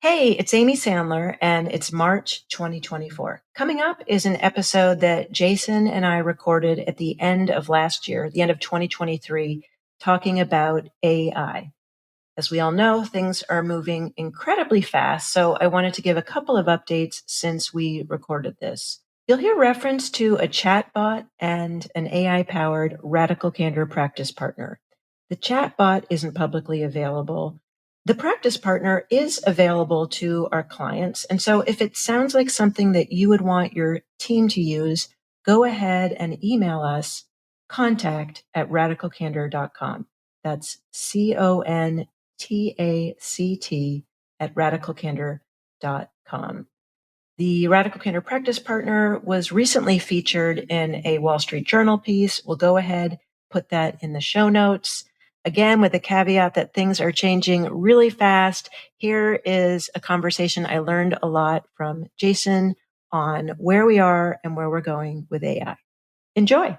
Hey, it's Amy Sandler, and it's March 2024. Coming up is an episode that Jason and I recorded at the end of last year, the end of 2023, talking about AI. As we all know, things are moving incredibly fast, so I wanted to give a couple of updates since we recorded this. You'll hear reference to a chatbot and an AI-powered Radical Candor practice partner. The chatbot isn't publicly available. The practice partner is available to our clients. And so if it sounds like something that you would want your team to use, go ahead and email us contact@radicalcandor.com. That's CONTACT@radicalcandor.com. The Radical Candor practice partner was recently featured in a Wall Street Journal piece. We'll go ahead, put that in the show notes. Again, with the caveat that things are changing really fast, here is a conversation I learned a lot from Jason on where we are and where we're going with AI. Enjoy.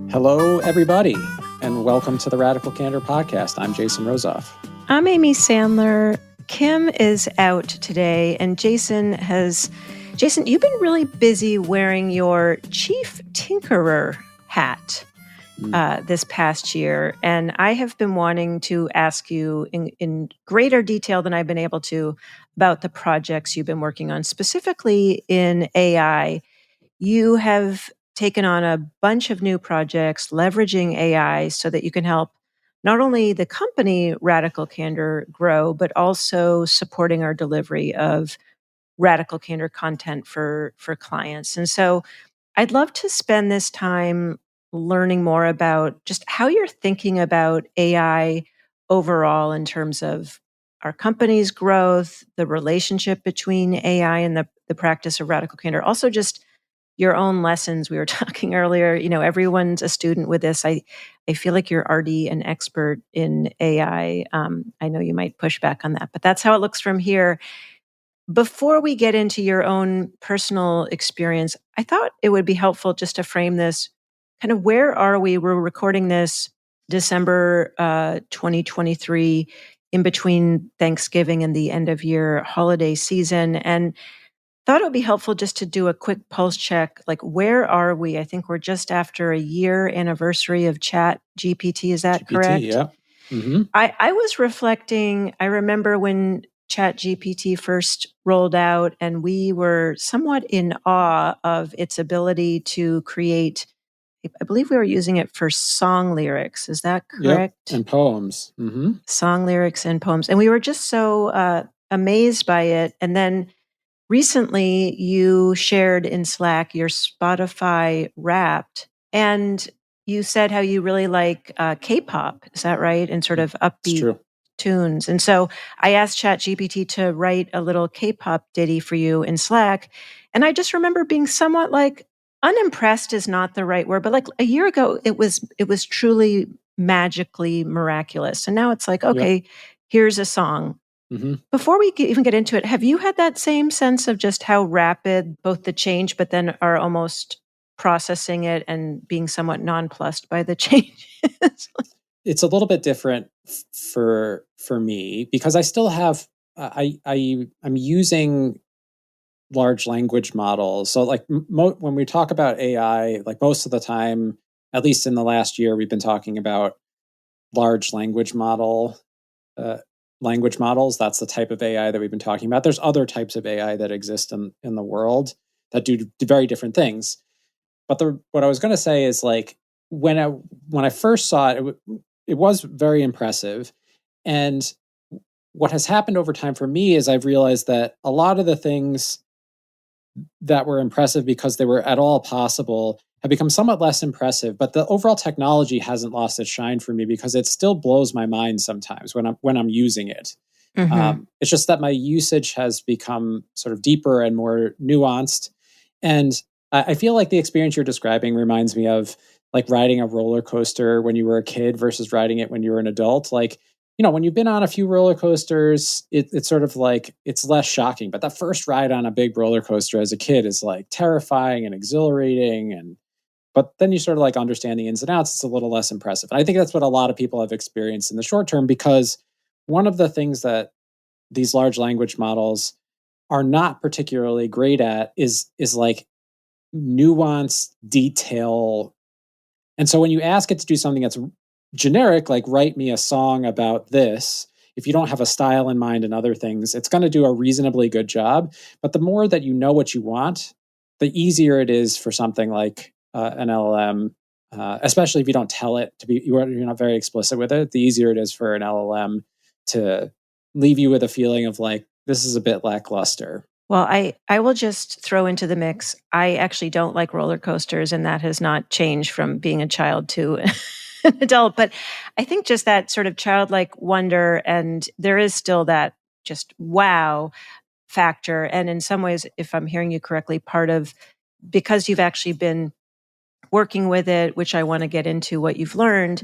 Hello, everybody, and welcome to the Radical Candor podcast. I'm Jason Rosoff. I'm Amy Sandler. Kim is out today, and Jason, you've been really busy wearing your chief tinkerer hat this past year. And I have been wanting to ask you in greater detail than I've been able to about the projects you've been working on, specifically in AI. You have taken on a bunch of new projects leveraging AI so that you can help not only the company Radical Candor grow, but also supporting our delivery of Radical Candor content for clients. And so I'd love to spend this time learning more about just how you're thinking about AI overall in terms of our company's growth, the relationship between AI and the practice of Radical Candor. Also, just your own lessons. We were talking earlier, everyone's a student with this. I feel like you're already an expert in AI. I know you might push back on that, but that's how it looks from here. Before we get into your own personal experience, I thought it would be helpful just to frame this kind of where are we? We're recording this December 2023 in between Thanksgiving and the end of year holiday season. And thought it would be helpful just to do a quick pulse check. Like, where are we? I think we're just after a year anniversary of Chat GPT. Is that correct? Yeah. Mm-hmm. I was reflecting, I remember when Chat GPT first rolled out, and we were somewhat in awe of its ability to create, I believe we were using it for song lyrics. Is that correct? Yep. And poems. Mm-hmm. Song lyrics and poems. And we were just so amazed by it. And then recently you shared in Slack your Spotify Wrapped, and you said how you really like K-pop. Is that right? And sort of upbeat tunes. And so I asked ChatGPT to write a little K-pop ditty for you in Slack. And I just remember being somewhat like unimpressed is not the right word, but like a year ago, it was truly magically miraculous. And now it's like, okay, here's a song. Mm-hmm. Before we even get into it, have you had that same sense of just how rapid both the change, but then are almost processing it and being somewhat nonplussed by the changes? It's a little bit different for me because I still have I'm using large language models. So like when we talk about AI, like most of the time, at least in the last year, we've been talking about large language models. That's the type of AI that we've been talking about. There's other types of AI that exist in the world that do very different things. But what I was going to say is like when I first saw it, it was very impressive. And what has happened over time for me is I've realized that a lot of the things that were impressive because they were at all possible have become somewhat less impressive, but the overall technology hasn't lost its shine for me because it still blows my mind sometimes when I'm using it. Mm-hmm. It's just that my usage has become sort of deeper and more nuanced. And I feel like the experience you're describing reminds me of like riding a roller coaster when you were a kid versus riding it when you were an adult. Like, when you've been on a few roller coasters, it's sort of like, it's less shocking. But that first ride on a big roller coaster as a kid is like terrifying and exhilarating. But then you sort of like understand the ins and outs. It's a little less impressive. And I think that's what a lot of people have experienced in the short term because one of the things that these large language models are not particularly great at is like nuanced detail. And so when you ask it to do something that's generic, like write me a song about this, if you don't have a style in mind and other things, it's going to do a reasonably good job. But the more that you know what you want, the easier it is for something like an LLM, especially if you don't tell it to be, you're not very explicit with it, the easier it is for an LLM to leave you with a feeling of like, this is a bit lackluster. Well, I will just throw into the mix. I actually don't like roller coasters, and that has not changed from being a child to an adult. But I think just that sort of childlike wonder, and there is still that just wow factor. And in some ways, if I'm hearing you correctly, part of because you've actually been working with it, which I want to get into what you've learned,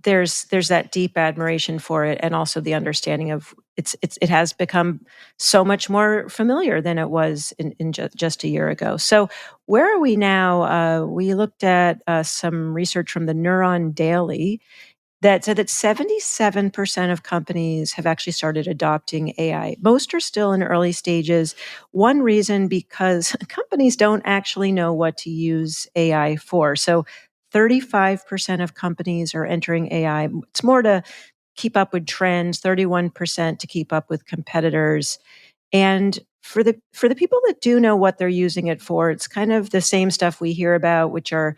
there's that deep admiration for it, and also the understanding of it has become so much more familiar than it was in just a year ago. So where are we now? We looked at some research from the Neuron Daily that said that 77% of companies have actually started adopting AI. Most are still in early stages. One reason because companies don't actually know what to use AI for. So 35% of companies are entering AI. It's more to keep up with trends, 31% to keep up with competitors. And for the people that do know what they're using it for, it's kind of the same stuff we hear about, which are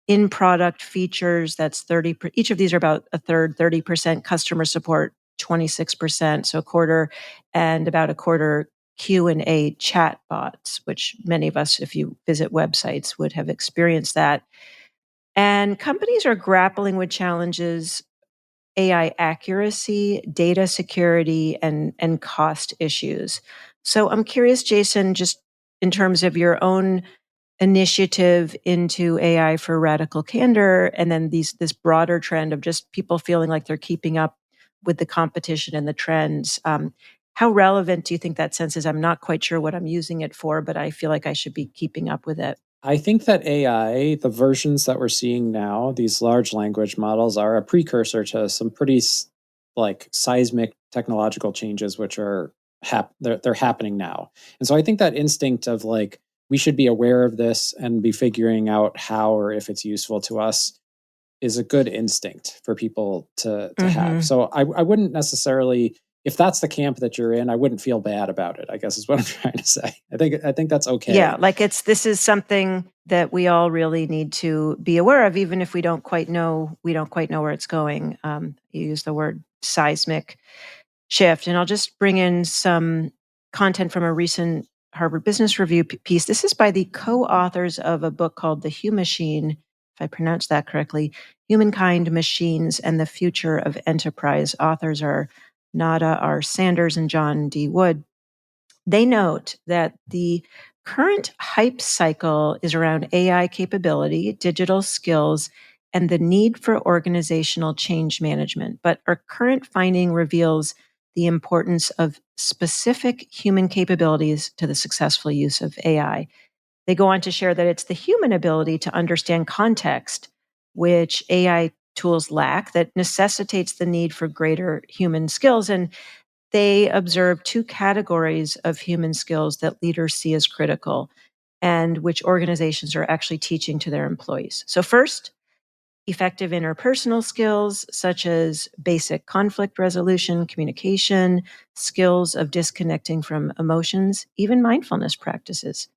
in product features. That's 30. Each of these are about a third, 30% customer support, 26%, so a quarter, and about a quarter Q&A chat bots, which many of us, if you visit websites, would have experienced that. And companies are grappling with challenges: AI accuracy, data security, and cost issues. So I'm curious, Jason, just in terms of your own initiative into AI for Radical Candor, and then this broader trend of just people feeling like they're keeping up with the competition and the trends. How relevant do you think that sense is? I'm not quite sure what I'm using it for, but I feel like I should be keeping up with it. I think that AI, the versions that we're seeing now, these large language models, are a precursor to some pretty like seismic technological changes, which are they're happening now. And so I think that instinct of like we should be aware of this and be figuring out how or if it's useful to us is a good instinct for people to have. So I wouldn't necessarily, if that's the camp that you're in, I wouldn't feel bad about it, I guess is what I'm trying to say. I think that's okay. Yeah, like this is something that we all really need to be aware of, even if we don't quite know where it's going. You use the word seismic shift, and I'll just bring in some content from a recent Harvard Business Review piece. This is by the co-authors of a book called The Human Machine, if I pronounced that correctly, Humankind, Machines, and the Future of Enterprise. Authors are Nada R. Sanders and John D. Wood. They note that the current hype cycle is around AI capability, digital skills, and the need for organizational change management. But our current finding reveals the importance of specific human capabilities to the successful use of AI. They go on to share that it's the human ability to understand context, which AI tools lack, that necessitates the need for greater human skills. And they observe two categories of human skills that leaders see as critical and which organizations are actually teaching to their employees. So, first, effective interpersonal skills such as basic conflict resolution, communication, skills of disconnecting from emotions, even mindfulness practices.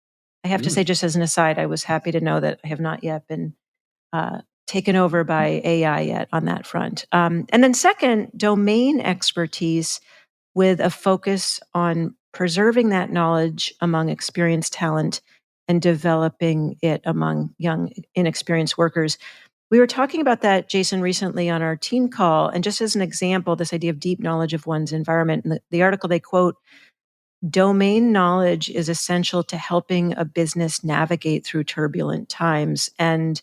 I have to say, just as an aside, I was happy to know that I have not yet been taken over by AI yet on that front. And then, second, domain expertise with a focus on preserving that knowledge among experienced talent and developing it among young, inexperienced workers. We were talking about that, Jason, recently on our team call. And just as an example, this idea of deep knowledge of one's environment, in the article they quote, domain knowledge is essential to helping a business navigate through turbulent times. And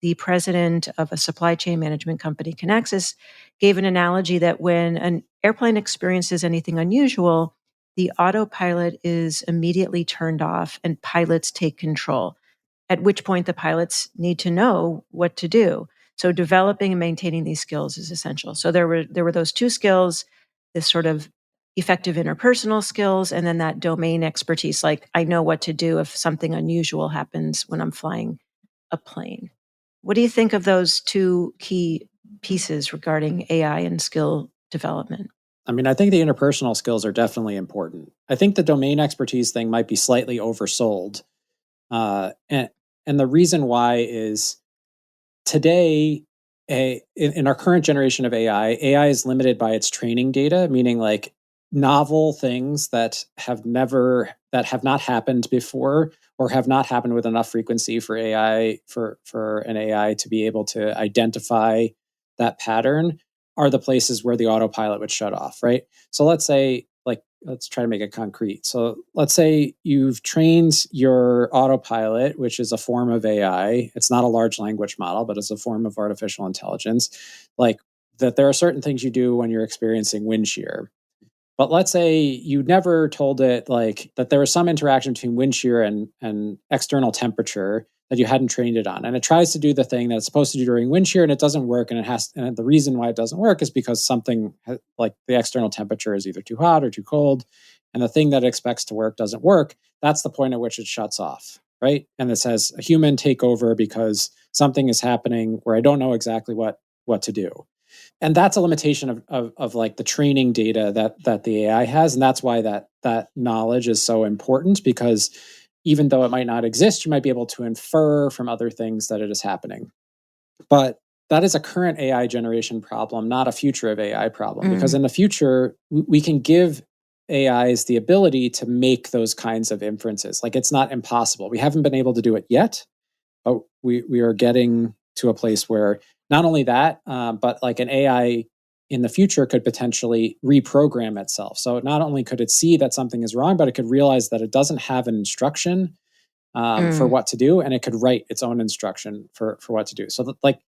the president of a supply chain management company, Kinaxis, gave an analogy that when an airplane experiences anything unusual, the autopilot is immediately turned off and pilots take control, at which point the pilots need to know what to do. So developing and maintaining these skills is essential. So there were those two skills, this sort of effective interpersonal skills, and then that domain expertise, like I know what to do if something unusual happens when I'm flying a plane. What do you think of those two key pieces regarding AI and skill development? I mean, I think the interpersonal skills are definitely important. I think the domain expertise thing might be slightly oversold. And the reason why is today, in our current generation of AI is limited by its training data, meaning like novel things that have not happened before or have not happened with enough frequency for an AI to be able to identify that pattern are the places where the autopilot would shut off, right? So let's say, let's try to make it concrete. So let's say you've trained your autopilot, which is a form of AI. It's not a large language model, but it's a form of artificial intelligence. Like that there are certain things you do when you're experiencing wind shear. But let's say you never told it like that there was some interaction between wind shear and external temperature that you hadn't trained it on. And it tries to do the thing that it's supposed to do during wind shear and it doesn't work. And the reason why it doesn't work is because something like the external temperature is either too hot or too cold. And the thing that it expects to work doesn't work. That's the point at which it shuts off, right? And it says a human take over because something is happening where I don't know exactly what to do. And that's a limitation of like the training data that the AI has. And that's why that knowledge is so important, because even though it might not exist, you might be able to infer from other things that it is happening. But that is a current AI generation problem, not a future of AI problem, because in the future, we can give AIs the ability to make those kinds of inferences. Like it's not impossible. We haven't been able to do it yet, but we are getting to a place where not only that, but like an AI in the future could potentially reprogram itself. So not only could it see that something is wrong, but it could realize that it doesn't have an instruction for what to do, and it could write its own instruction for what to do. So like,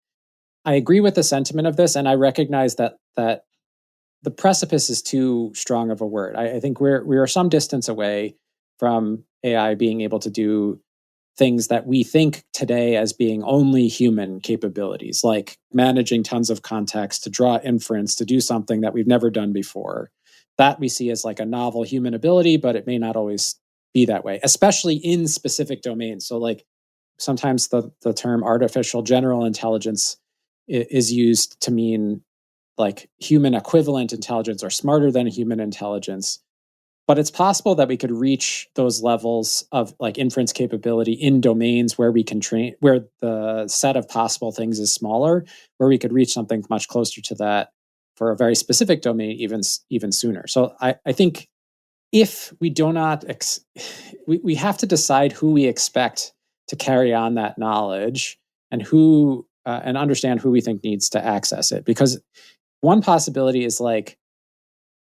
I agree with the sentiment of this, and I recognize that the precipice is too strong of a word. I think we are some distance away from AI being able to do things that we think today as being only human capabilities, like managing tons of context, to draw inference, to do something that we've never done before. That we see as like a novel human ability, but it may not always be that way, especially in specific domains. So like sometimes the term artificial general intelligence is used to mean like human equivalent intelligence or smarter than human intelligence. But it's possible that we could reach those levels of like inference capability in domains where we can train, where the set of possible things is smaller, where we could reach something much closer to that for a very specific domain even sooner. So I think if we do not, we have to decide who we expect to carry on that knowledge and and understand who we think needs to access it. Because one possibility is like,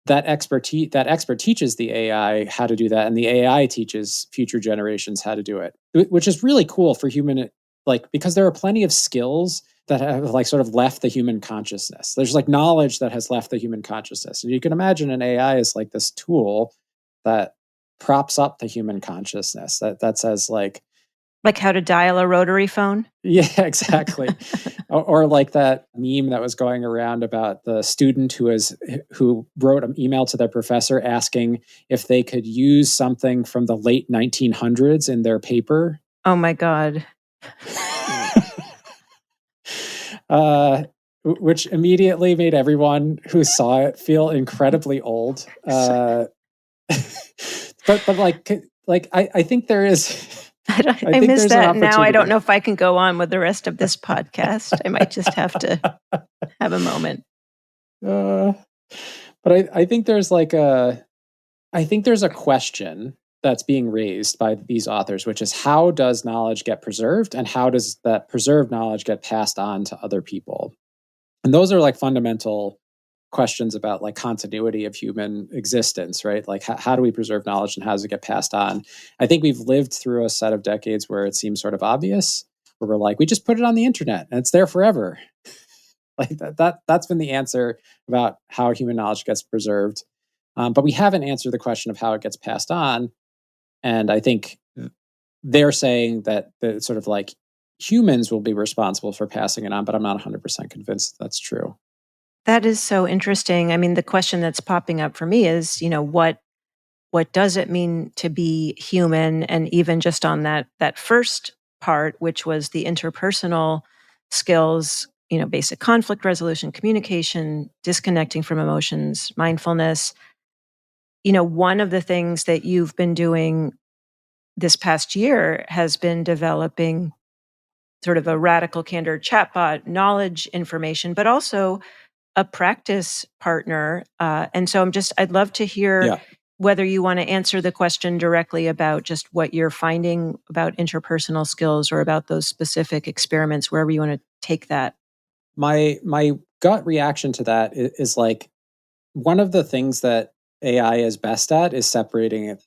that expert teaches the AI how to do that, and the AI teaches future generations how to do it, which is really cool for human, like, because there are plenty of skills that have like sort of left the human consciousness. There's like knowledge that has left the human consciousness, and you can imagine an AI is like this tool that props up the human consciousness that says like how to dial a rotary phone. Yeah, exactly. or like that meme that was going around about the student who wrote an email to their professor asking if they could use something from the late 1900s in their paper. Oh my God. Which immediately made everyone who saw it feel incredibly old. But I think there is. I missed that. Now I don't know if I can go on with the rest of this podcast. I might just have to have a moment. But I think there's a question that's being raised by these authors, which is how does knowledge get preserved, and how does that preserved knowledge get passed on to other people? And those are like fundamental questions about like continuity of human existence, right? Like how do we preserve knowledge and how does it get passed on? I think we've lived through a set of decades where it seems sort of obvious, where we're like, we just put it on the internet and it's there forever. Like that's been the answer about how human knowledge gets preserved. But we haven't answered the question of how it gets passed on. And I think they're saying that the sort of like humans will be responsible for passing it on, but I'm not 100% convinced that's true. That is so interesting. I mean, the question that's popping up for me is, what does it mean to be human? And even just on that first part, which was the interpersonal skills, basic conflict resolution, communication, disconnecting from emotions, mindfulness. One of the things that you've been doing this past year has been developing sort of a Radical Candor chatbot knowledge information, but also a practice partner. And so I'd love to hear whether you want to answer the question directly about just what you're finding about interpersonal skills or about those specific experiments, wherever you want to take that. My gut reaction to that is like, one of the things that AI is best at is separating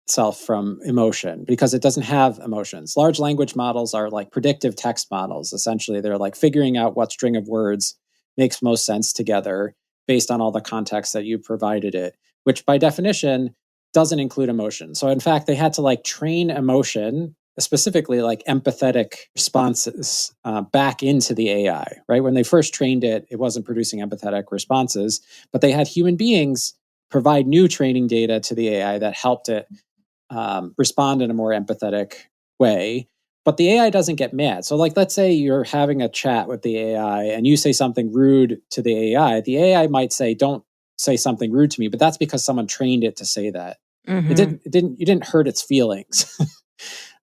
itself from emotion, because it doesn't have emotions. Large language models are like predictive text models. Essentially, they're like figuring out what string of words makes most sense together based on all the context that you provided it, which by definition doesn't include emotion. So in fact, they had to like train emotion, specifically like empathetic responses, back into the AI, right? When they first trained it, it wasn't producing empathetic responses, but they had human beings provide new training data to the AI that helped it respond in a more empathetic way. But the AI doesn't get mad. So, like, let's say you're having a chat with the AI and you say something rude to the AI. The AI might say, "Don't say something rude to me," but that's because someone trained it to say that. Mm-hmm. You didn't hurt its feelings.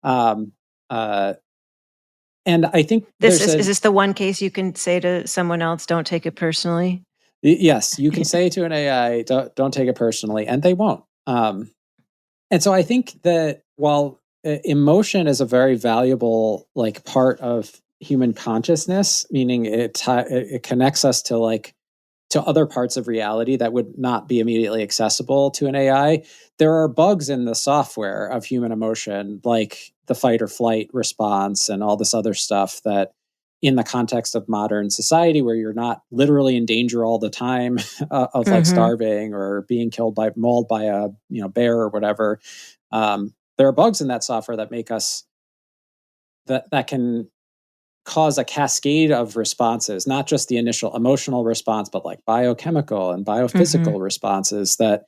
um, and I think is this the one case you can say to someone else, "Don't take it personally"? Yes, you can say to an AI, "Don't take it personally," and they won't. And so I think that while emotion is a very valuable like part of human consciousness, meaning it connects us to like to other parts of reality that would not be immediately accessible to an AI, there are bugs in the software of human emotion, like the fight or flight response and all this other stuff that in the context of modern society where you're not literally in danger all the time of like starving or being killed by mauled by a bear or whatever, there are bugs in that software that make us that can cause a cascade of responses, not just the initial emotional response, but like biochemical and biophysical responses that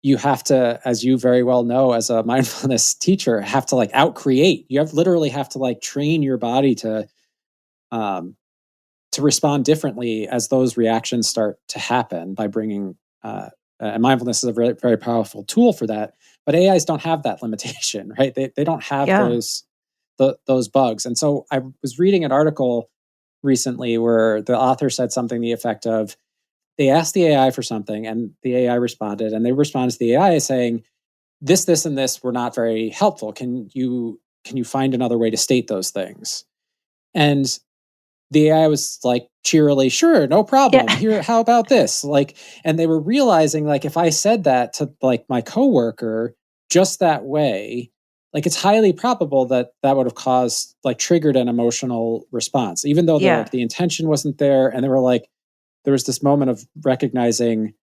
you have to, as you very well know, as a mindfulness teacher, have to like outcreate. You literally have to like train your body to respond differently as those reactions start to happen by bringing. And mindfulness is a very, very powerful tool for that. But AIs don't have that limitation, right? They don't have those bugs. And so I was reading an article recently where the author said something to the effect of, they asked the AI for something and the AI responded, and they responded to the AI saying, this, and this were not very helpful. Can you find another way to state those things? And the AI was like cheerily, sure, no problem. Here, how about this? Like, and they were realizing like, if I said that to like my coworker just that way, like it's highly probable that would have caused like triggered an emotional response, even though like the intention wasn't there. And they were like, there was this moment of recognizing,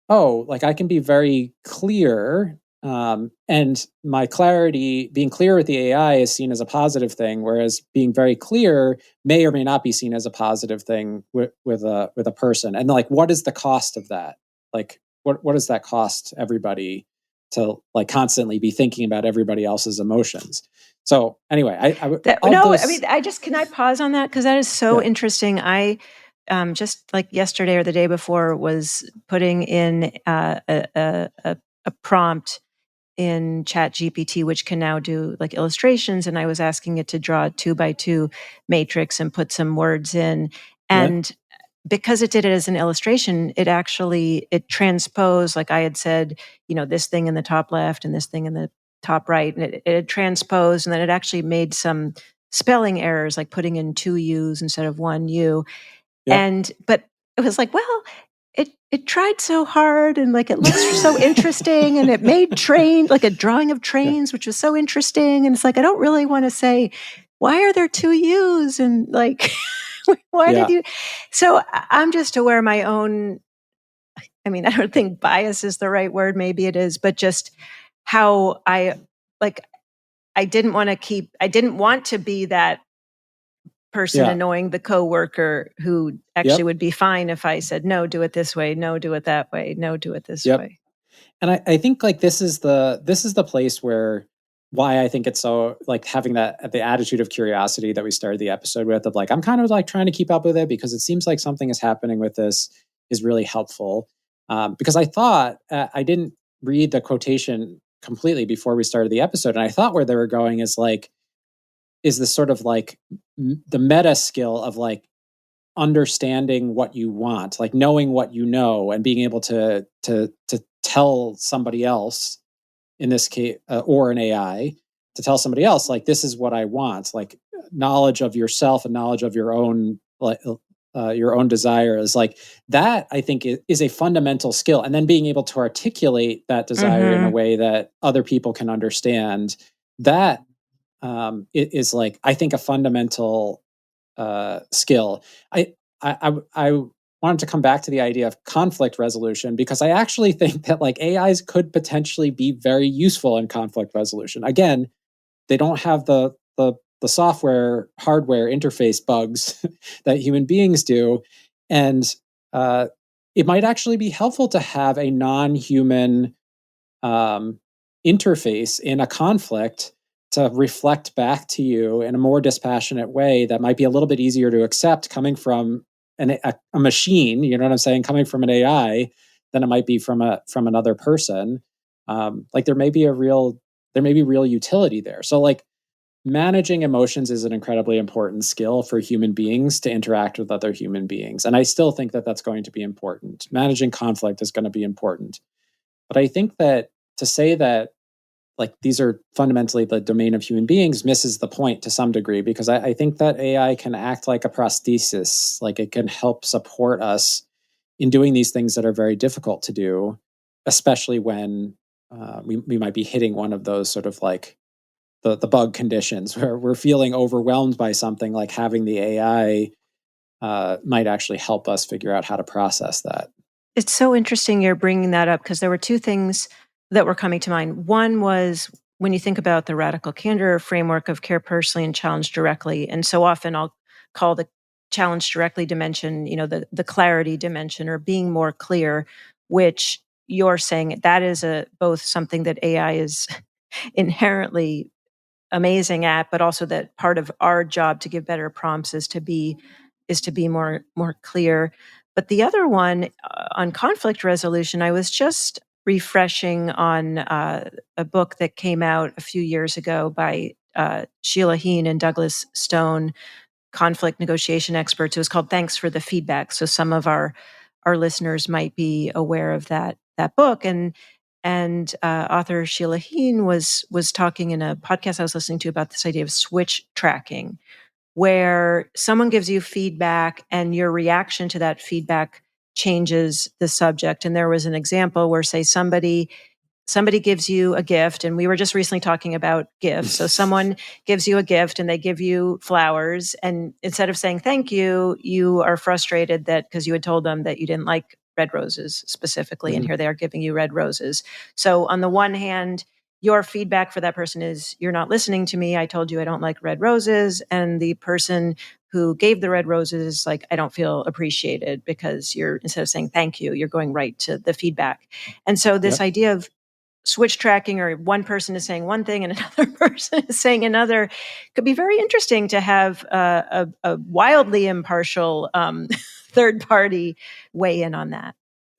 oh, like I can be very clear. And my clarity, being clear with the AI is seen as a positive thing, whereas being very clear may or may not be seen as a positive thing with a person. And like, what is the cost of that? Like, what does that cost everybody to like constantly be thinking about everybody else's emotions? So anyway, can I pause on that? Because that is so interesting. I just like yesterday or the day before was putting in a prompt in ChatGPT, which can now do like illustrations. And I was asking it to draw a 2x2 matrix and put some words in. And because it did it as an illustration, it transposed, like I had said, this thing in the top left and this thing in the top right. And it transposed, and then it actually made some spelling errors, like putting in 2 U's instead of 1 U. But it was like, well, it tried so hard, and like it looks so interesting, and it made like a drawing of trains, which was so interesting. And it's like, I don't really want to say, why are there 2 U's? And like, why did you? So I'm just aware of my own, I mean, I don't think bias is the right word. Maybe it is, but just how I didn't want to be that person annoying the coworker who actually would be fine if I said, no, do it this way, no, do it that way, no, do it this way. And I think like this is the place where why I think it's so like having the attitude of curiosity that we started the episode with, of like, I'm kind of like trying to keep up with it because it seems like something is happening with this, is really helpful. Because I thought I didn't read the quotation completely before we started the episode, and I thought where they were going is this sort of like the meta skill of like understanding what you want, like knowing what you know and being able to tell somebody else, in this case, or an AI, to tell somebody else, like, this is what I want, like knowledge of yourself and knowledge of your own, like, your own desire is like that, I think is a fundamental skill. And then being able to articulate that desire in a way that other people can understand, that it is like, I think, a fundamental skill. I wanted to come back to the idea of conflict resolution, because I actually think that like AIs could potentially be very useful in conflict resolution. Again, they don't have the software hardware interface bugs that human beings do, and it might actually be helpful to have a non-human interface in a conflict to reflect back to you in a more dispassionate way that might be a little bit easier to accept coming from a machine, you know what I'm saying, coming from an AI, than it might be from another person. Like there may be real utility there. So like managing emotions is an incredibly important skill for human beings to interact with other human beings. And I still think that that's going to be important. Managing conflict is going to be important. But I think that to say that like these are fundamentally the domain of human beings misses the point to some degree, because I think that AI can act like a prosthesis, like it can help support us in doing these things that are very difficult to do, especially when we might be hitting one of those sort of like the bug conditions where we're feeling overwhelmed by something. Like having the AI might actually help us figure out how to process that. It's so interesting you're bringing that up, because there were two things that were coming to mind. One was when you think about the Radical Candor framework of care personally and challenge directly. And so often I'll call the challenge directly dimension, the clarity dimension, or being more clear, which you're saying that is both something that AI is inherently amazing at, but also that part of our job to give better prompts is to be more clear. But the other one, on conflict resolution, I was just refreshing on a book that came out a few years ago by Sheila Heen and Douglas Stone, conflict negotiation experts. It was called Thanks for the Feedback. So some of our listeners might be aware of that book. And author Sheila Heen was talking in a podcast I was listening to about this idea of switch tracking, where someone gives you feedback and your reaction to that feedback changes the subject. And there was an example where, say, somebody gives you a gift, and we were just recently talking about gifts. So someone gives you a gift and they give you flowers, and instead of saying thank you, you are frustrated that because you had told them that you didn't like red roses specifically, and here they are giving you red roses. So on the one hand, your feedback for that person is, you're not listening to me. I told you I don't like red roses. And the person who gave the red roses is like, I don't feel appreciated, because instead of saying thank you, you're going right to the feedback. And so this idea of switch tracking, or one person is saying one thing and another person is saying another, could be very interesting to have a wildly impartial third party weigh in on that.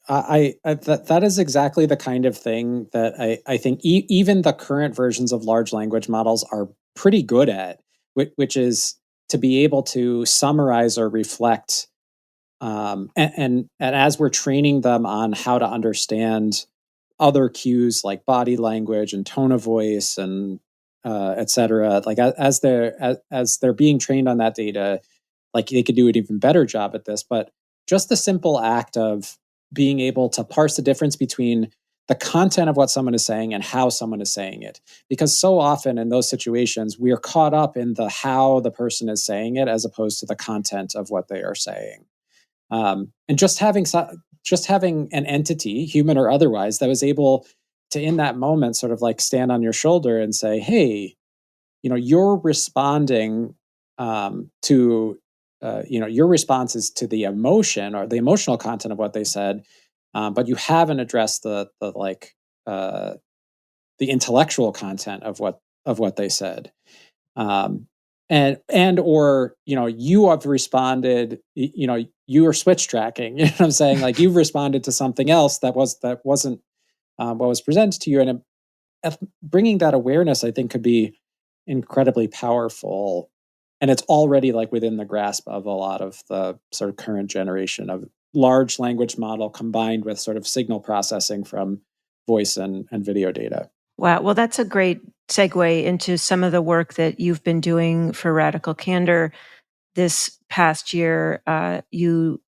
That is exactly the kind of thing that I think even the current versions of large language models are pretty good at, which is to be able to summarize or reflect. And as we're training them on how to understand other cues like body language and tone of voice and et cetera, like as they're being trained on that data, like they could do an even better job at this. But just the simple act of being able to parse the difference between the content of what someone is saying and how someone is saying it. Because so often in those situations, we are caught up in the how the person is saying it as opposed to the content of what they are saying. And just having an entity, human or otherwise, that was able to, in that moment, sort of like stand on your shoulder and say, hey, you're responding to your responses to the emotion or the emotional content of what they said, but you haven't addressed the intellectual content of what they said. Or you have responded, you are switch tracking, you know what I'm saying? Like you've responded to something else that wasn't what was presented to you. And bringing that awareness, I think, could be incredibly powerful. And it's already like within the grasp of a lot of the sort of current generation of large language model combined with sort of signal processing from voice and video data. Wow. Well, that's a great segue into some of the work that you've been doing for Radical Candor. This past year, you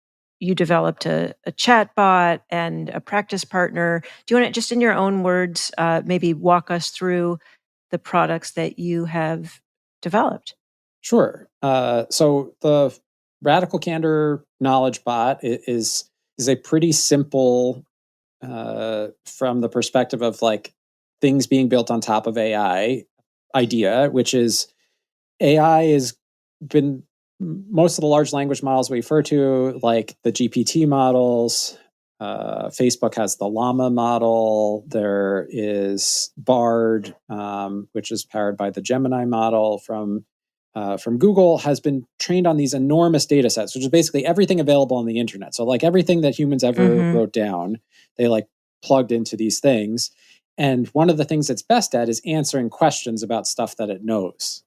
developed a chatbot and a practice partner. Do you want to, just in your own words, maybe walk us through the products that you have developed? Sure. So the Radical Candor KnowledgeBot is a pretty simple, from the perspective of like things being built on top of AI idea, which is AI has been most of the large language models we refer to, like the GPT models. Facebook has the Llama model. There is Bard, which is powered by the Gemini model from Google, has been trained on these enormous data sets, which is basically everything available on the internet. So like everything that humans ever wrote down, they like plugged into these things. And one of the things it's best at is answering questions about stuff that it knows.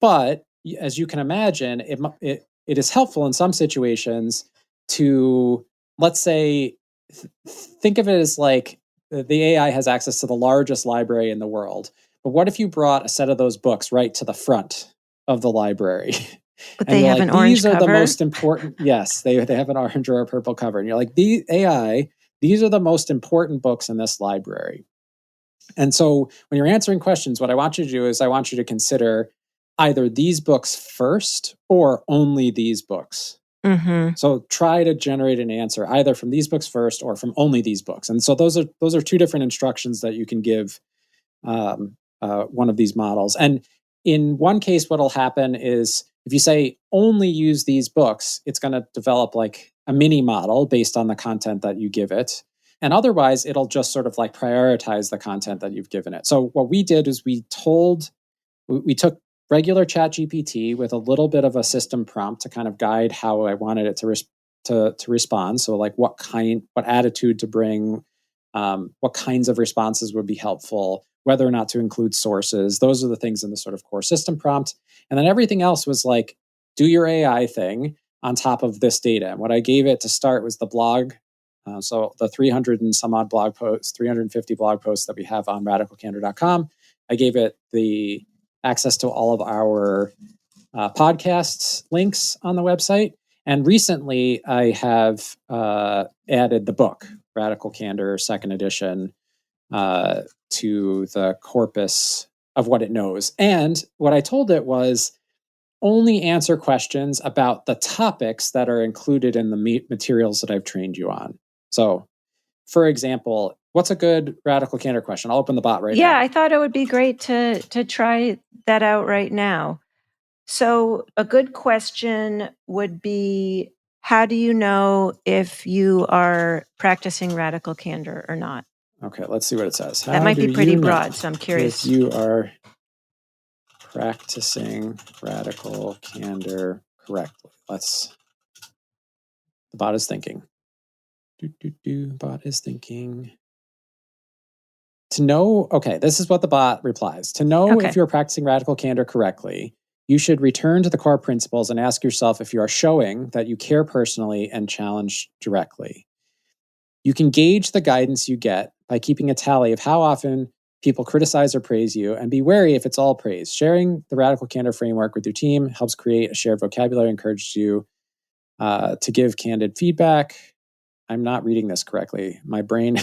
But as you can imagine, it is helpful in some situations to, let's say, think of it as like the AI has access to the largest library in the world. But what if you brought a set of those books right to the front of the library? But they have an orange cover? These are the most important. Yes, they have an orange or a purple cover. And you're like, the AI, these are the most important books in this library. And so when you're answering questions, what I want you to do is I want you to consider either these books first or only these books. So try to generate an answer either from these books first or from only these books. And so those are two different instructions that you can give one of these models. And in one case, what'll happen is if you say only use these books, it's going to develop like a mini model based on the content that you give it. And otherwise, it'll just sort of like prioritize the content that you've given it. So what we did is we took regular ChatGPT with a little bit of a system prompt to kind of guide how I wanted it to respond. So like what attitude to bring, what kinds of responses would be helpful, whether or not to include sources. Those are the things in the sort of core system prompt. And then everything else was like, do your AI thing on top of this data. And what I gave it to start was the blog. So the 300 and some odd blog posts, 350 blog posts that we have on radicalcandor.com. I gave it the access to all of our podcasts links on the website. And recently I have added the book, Radical Candor, 2nd edition, to the corpus of what it knows. And what I told it was only answer questions about the topics that are included in the materials that I've trained you on. So, for example, what's a good Radical Candor question? I'll open the bot right now. Yeah, I thought it would be great to try that out right now. So a good question would be, how do you know if you are practicing radical candor or not? Okay, let's see what it says. That might be pretty broad, so I'm curious. If you are practicing radical candor correctly. The bot is thinking. Bot is thinking. To know, okay, this is what the bot replies. To know if you're practicing radical candor correctly, you should return to the core principles and ask yourself if you are showing that you care personally and challenge directly. You can gauge the guidance you get by keeping a tally of how often people criticize or praise you, and be wary if it's all praise. Sharing the Radical Candor framework with your team helps create a shared vocabulary, encourages you to give candid feedback. I'm not reading this correctly. My brain...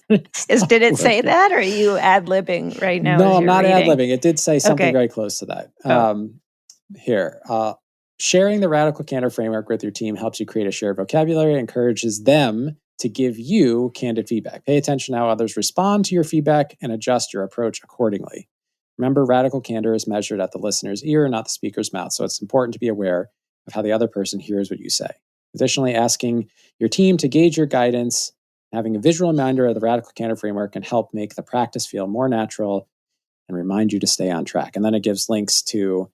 Did it say that, or are you ad-libbing right now? No, I'm not ad-libbing. It did say something very close to that. Here. Sharing the Radical Candor framework with your team helps you create a shared vocabulary, encourages them to give you candid feedback. Pay attention to how others respond to your feedback and adjust your approach accordingly. Remember, radical candor is measured at the listener's ear, not the speaker's mouth. So it's important to be aware of how the other person hears what you say. Additionally, asking your team to gauge your guidance, having a visual reminder of the radical candor framework can help make the practice feel more natural and remind you to stay on track. And then it gives links to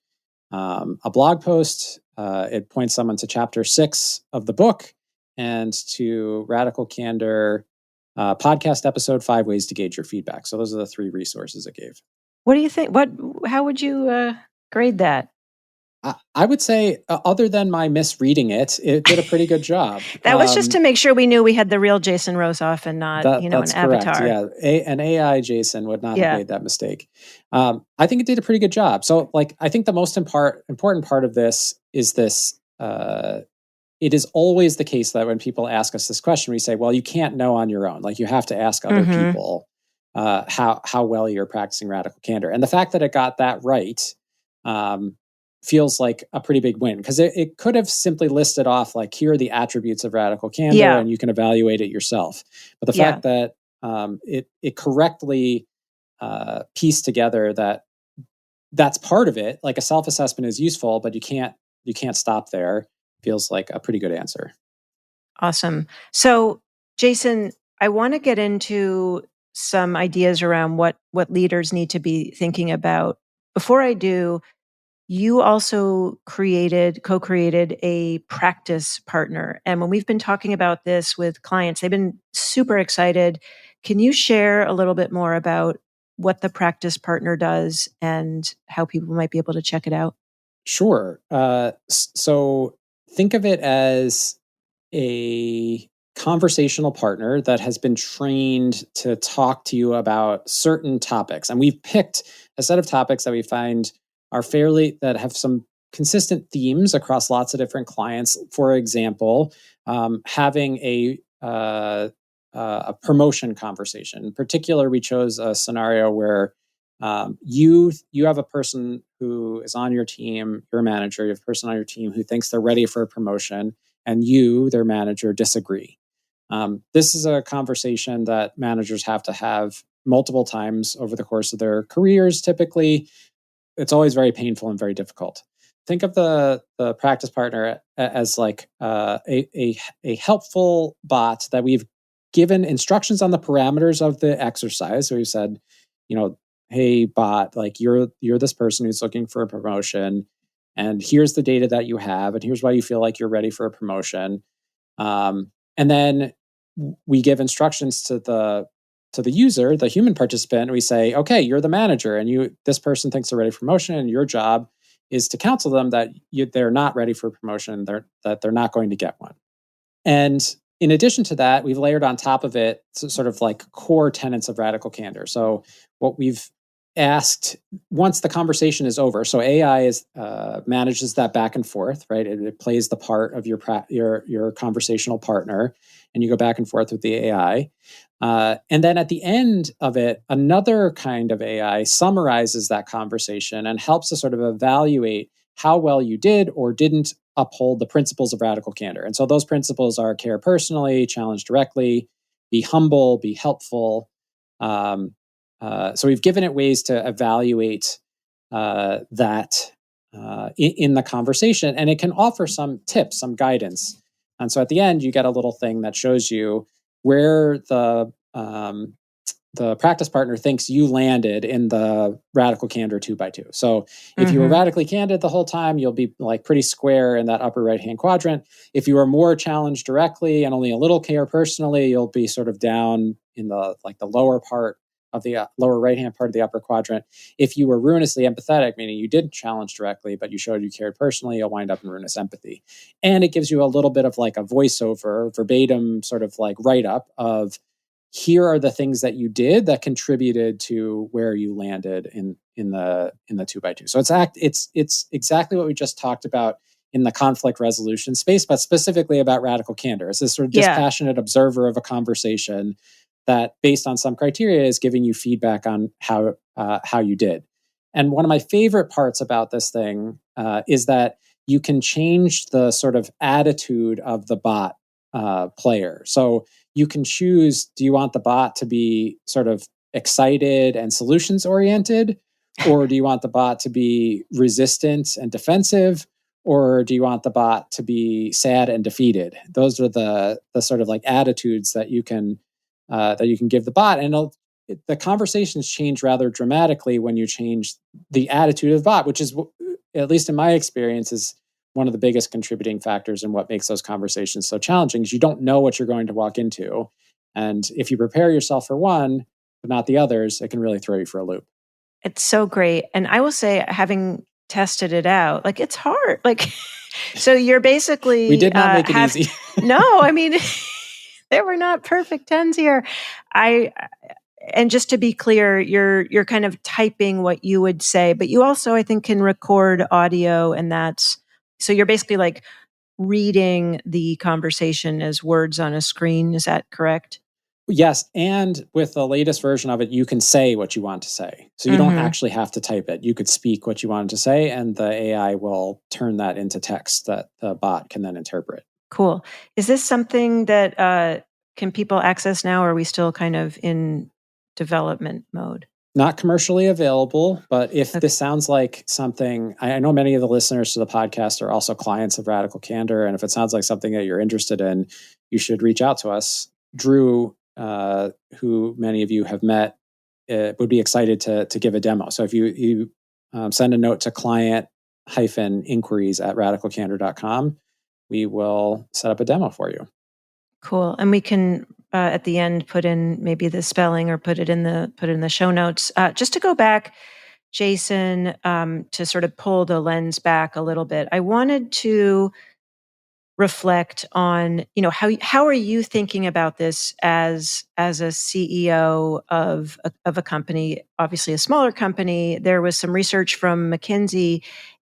a blog post. It points someone to chapter 6 of the book and to Radical Candor podcast episode 5 Ways to Gauge Your Feedback. So those are the 3 resources it gave. What do you think? How would you grade that? I would say, other than my misreading it did a pretty good job. That was just to make sure we knew we had the real Jason Rosoff and not, that's an avatar. Correct. Yeah, an AI Jason would not have made that mistake. I think it did a pretty good job. So, I think the most important part of this is this. It is always the case that when people ask us this question, we say, well, you can't know on your own. You have to ask other people how well you're practicing radical candor. And the fact that it got that right feels like a pretty big win, because it could have simply listed off, here are the attributes of radical candor, and you can evaluate it yourself. But the fact that it correctly pieced together that's part of it. A self-assessment is useful, but you can't stop there. Feels like a pretty good answer. Awesome. So, Jason, I want to get into some ideas around what leaders need to be thinking about. Before I do, you also co-created a practice partner. And when we've been talking about this with clients, they've been super excited. Can you share a little bit more about what the practice partner does and how people might be able to check it out? Sure. So think of it as a conversational partner that has been trained to talk to you about certain topics. And we've picked a set of topics that we find are that have some consistent themes across lots of different clients. For example, having a promotion conversation. In particular, we chose a scenario where you have a person who is on your team, you're a manager, you have a person on your team who thinks they're ready for a promotion, and you, their manager, disagree. This is a conversation that managers have to have multiple times over the course of their careers, typically. It's always very painful and very difficult. Think of the practice partner as a helpful bot that we've given instructions on the parameters of the exercise. So we've said, hey bot, you're this person who's looking for a promotion, and here's the data that you have, and here's why you feel like you're ready for a promotion. And then we give instructions to the user, the human participant. We say, okay, you're the manager, and this person thinks they're ready for promotion, and your job is to counsel them that they're not ready for promotion, that they're not going to get one. And in addition to that, we've layered on top of it sort of core tenets of radical candor. So what we've asked once the conversation is over, so AI manages that back and forth, right? It plays the part of your conversational partner, and you go back and forth with the AI. And then at the end of it, another kind of AI summarizes that conversation and helps us sort of evaluate how well you did or didn't uphold the principles of radical candor. And so those principles are care personally, challenge directly, be humble, be helpful. So we've given it ways to evaluate that in the conversation, and it can offer some tips, some guidance. And so at the end, you get a little thing that shows you where the practice partner thinks you landed in the radical candor 2x2. So if you were radically candid the whole time, you'll be pretty square in that upper right-hand quadrant. If you were more challenged directly and only a little care personally, you'll be sort of down in the lower part of the lower right-hand part of the upper quadrant. If you were ruinously empathetic, meaning you didn't challenge directly, but you showed you cared personally, you'll wind up in ruinous empathy. And it gives you a little bit of a voiceover, verbatim sort of write-up of, here are the things that you did that contributed to where you landed in the 2x2. So it's exactly what we just talked about in the conflict resolution space, but specifically about radical candor. It's this sort of dispassionate observer of a conversation that, based on some criteria, is giving you feedback on how you did. And one of my favorite parts about this thing is that you can change the sort of attitude of the bot player. So you can choose, do you want the bot to be sort of excited and solutions oriented, Or do you want the bot to be resistant and defensive? Or do you want the bot to be sad and defeated? Those are the sort of like attitudes that you can give the bot. And the conversations change rather dramatically when you change the attitude of the bot, which is, at least in my experience, is one of the biggest contributing factors in what makes those conversations so challenging, is you don't know what you're going to walk into. And if you prepare yourself for one, but not the others, it can really throw you for a loop. It's so great. And I will say, having tested it out, like, it's hard. Like, so you're basically We did not make it easy. No, I mean, there were not perfect 10s here. And just to be clear, you're kind of typing what you would say, but you also, I think, can record audio, and so you're basically like reading the conversation as words on a screen. Is that correct? Yes. And with the latest version of it, you can say what you want to say. So you don't actually have to type it. You could speak what you wanted to say, and the AI will turn that into text that the bot can then interpret. Cool. Is this something that can people access now, or are we still kind of in development mode? Not commercially available, but if this sounds like something, I know many of the listeners to the podcast are also clients of Radical Candor. And if it sounds like something that you're interested in, you should reach out to us. Drew, who many of you have met, would be excited to give a demo. So if you send a note to client-inquiries@radicalcandor.com, we will set up a demo for you. Cool. And we can at the end put in maybe the spelling, or put it in the show notes. Just to go back, Jason, to sort of pull the lens back a little bit, I wanted to reflect on, how are you thinking about this as a CEO of a company, obviously a smaller company. There was some research from McKinsey,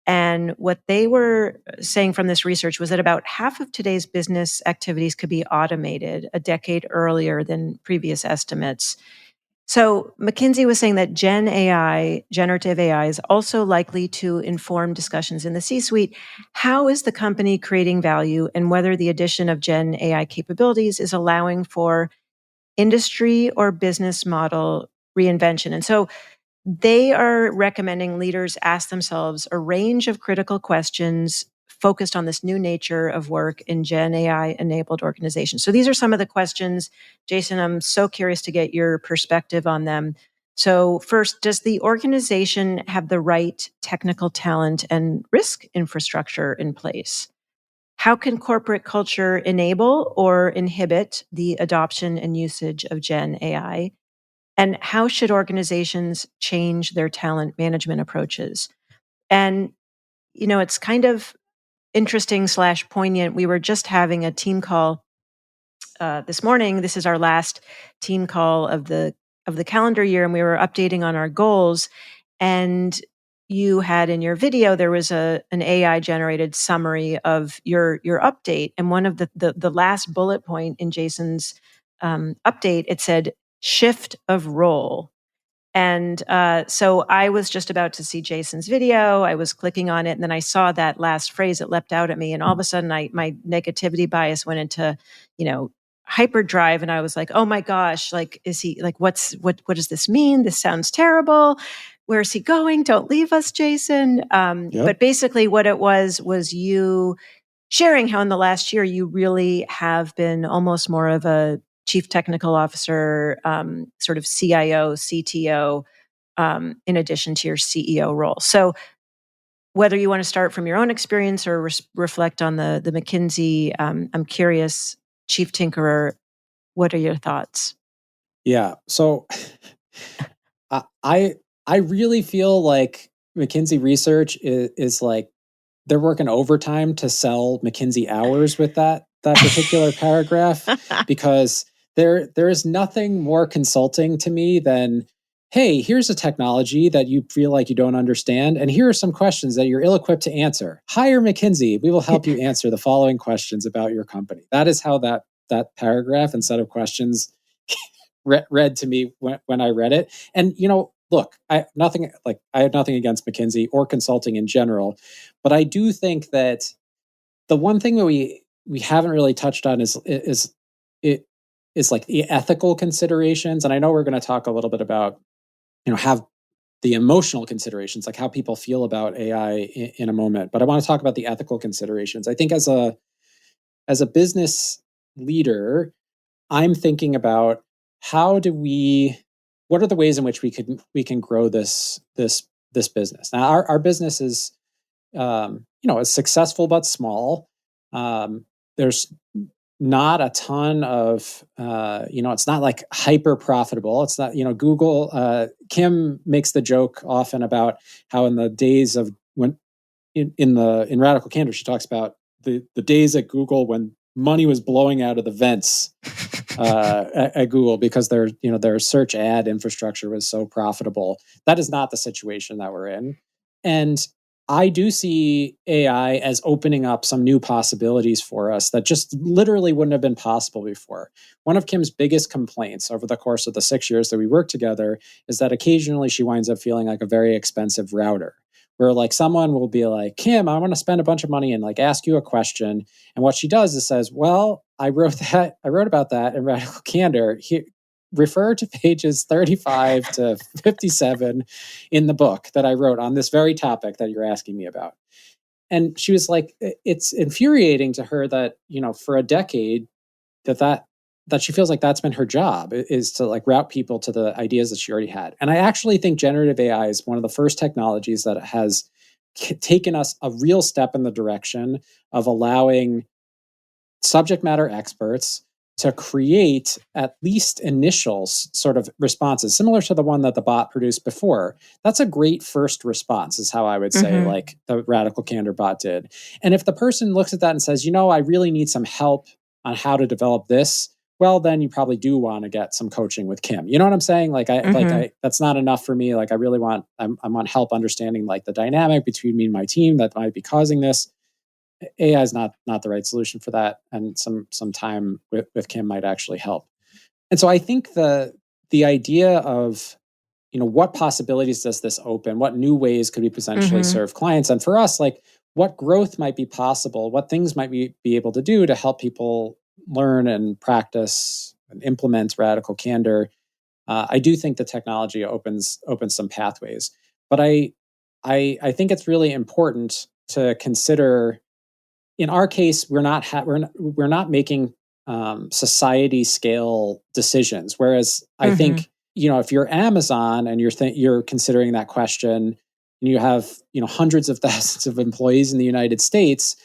and what they were saying from this research was that about half of today's business activities could be automated a decade earlier than previous estimates. So McKinsey was saying that Gen AI, generative AI, is also likely to inform discussions in the C-suite. How is the company creating value, and whether the addition of Gen AI capabilities is allowing for industry or business model reinvention? And so they are recommending leaders ask themselves a range of critical questions focused on this new nature of work in Gen AI enabled organizations. So these are some of the questions. Jason, I'm so curious to get your perspective on them. So first, does the organization have the right technical talent and risk infrastructure in place? How can corporate culture enable or inhibit the adoption and usage of Gen AI? And how should organizations change their talent management approaches? And, it's kind of interesting / poignant. We were just having a team call this morning. This is our last team call of the calendar year, and we were updating on our goals. And you had in your video, there was an AI generated summary of your update, and one of the last bullet point in Jason's update, it said shift of role. And so I was just about to see Jason's video. I was clicking on it, and then I saw that last phrase. It leapt out at me, and all of a sudden, my negativity bias went into, hyperdrive, and I was like, "Oh my gosh! Like, is he like? What does this mean? This sounds terrible. Where is he going? Don't leave us, Jason." But basically, what it was you sharing how in the last year you really have been almost more of a chief technical officer, sort of CIO, CTO, in addition to your CEO role. So whether you want to start from your own experience or reflect on the McKinsey, I'm curious, Chief Tinkerer, what are your thoughts? Yeah. So I really feel like McKinsey research is like they're working overtime to sell McKinsey hours with that particular paragraph, because there is nothing more consulting to me than, hey, here's a technology that you feel like you don't understand, and here are some questions that you're ill-equipped to answer. Hire McKinsey. We will help you answer the following questions about your company. That is how that paragraph and set of questions read to me when I read it. And look, I have nothing against McKinsey or consulting in general, but I do think that the one thing that we haven't really touched on is like the ethical considerations. And I know we're going to talk a little bit about have the emotional considerations, like how people feel about AI in a moment. But I want to talk about the ethical considerations. I think as a business leader, I'm thinking about what are the ways in which we can grow this business. Now, our business is is successful but small. There's not a ton of it's not like hyper profitable. It's not, Google. Kim makes the joke often about how in the days of when in Radical Candor, she talks about the days at Google when money was blowing out of the vents at Google because their search ad infrastructure was so profitable. That is not the situation that we're in. And I do see AI as opening up some new possibilities for us that just literally wouldn't have been possible before. One of Kim's biggest complaints over the course of the 6 years that we worked together is that occasionally she winds up feeling like a very expensive router, where like someone will be like, Kim, I want to spend a bunch of money and like ask you a question. And what she does is says, well, I wrote about that in Radical Candor. Refer to pages 35 to 57 in the book that I wrote on this very topic that you're asking me about. And she was like, it's infuriating to her that, for a decade that she feels like that's been her job, is to like route people to the ideas that she already had. And I actually think generative AI is one of the first technologies that has taken us a real step in the direction of allowing subject matter experts to create at least initial sort of responses similar to the one that the bot produced before. That's a great first response, is how I would say, like the Radical Candor bot did. And if the person looks at that and says, I really need some help on how to develop this, well, then you probably do want to get some coaching with Kim. You know what I'm saying? Like, that's not enough for me. Like, I really want help understanding like the dynamic between me and my team that might be causing this. AI is not the right solution for that, and some time with Kim might actually help. And so I think the idea of what possibilities does this open? What new ways could we potentially serve clients? And for us, like what growth might be possible? What things might we be able to do to help people learn and practice and implement Radical Candor? I do think the technology opens some pathways, but I think it's really important to consider. In our case, we're not making society scale decisions. Whereas I think if you're Amazon and you're considering that question, and you have hundreds of thousands of employees in the United States,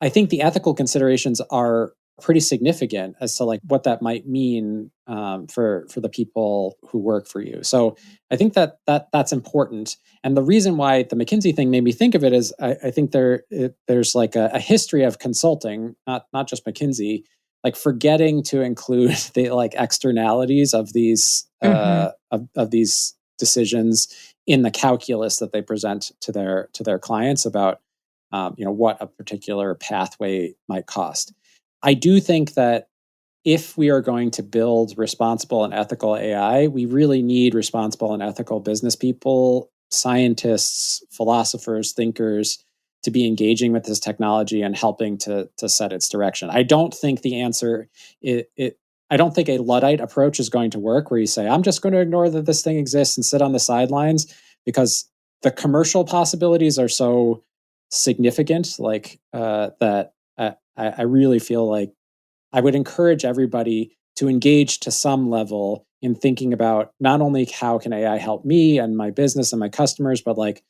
I think the ethical considerations are pretty significant as to like what that might mean for the people who work for you. So I think that's important. And the reason why the McKinsey thing made me think of it is I think there's like a history of consulting, not just McKinsey, like forgetting to include the like externalities of these of these decisions in the calculus that they present to their clients about what a particular pathway might cost. I do think that if we are going to build responsible and ethical AI, we really need responsible and ethical business people, scientists, philosophers, thinkers to be engaging with this technology and helping to set its direction. I don't think the answer, I don't think a Luddite approach is going to work where you say, I'm just going to ignore that this thing exists and sit on the sidelines, because the commercial possibilities are so significant, like that I really feel like I would encourage everybody to engage to some level in thinking about not only how can AI help me and my business and my customers, but like